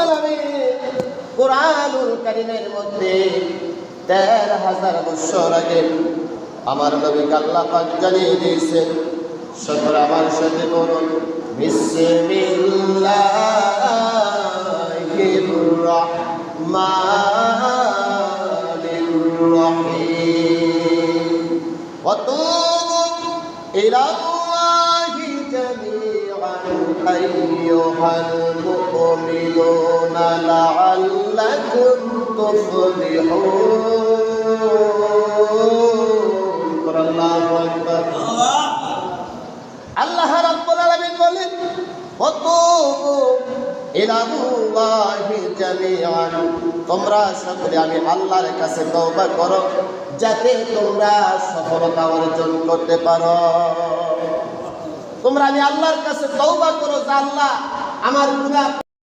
আলামিন কুরআনুল কারীমের মধ্যে ১৩,০০০ বছর আগে আমার নবীকে আল্লাহ পাক জানিয়ে দিয়েছেন। সকলে আমার সাথে বলুন, বিসমিল্লাহির রাহমানির রহিম। ওয়াতুবু ইলাল্লাহি জামিআন আইয়ুহাল মুমিনুনা লাআল্লাকুম তুফলিহুন। আল্লাহু আকবার। আল্লাহ রাব্বুল আলামিন বলেন, ওয়াতুবু ইলাল্লাহি জামিআন, তোমরা সকলে আমি আল্লাহর কাছে তওবা করো যাতে তোমরা সফলতা অর্জন করতে পারো। তোমরা আমি আল্লাহর কাছে তওবা করো যে আল্লাহ আমার গুনাহ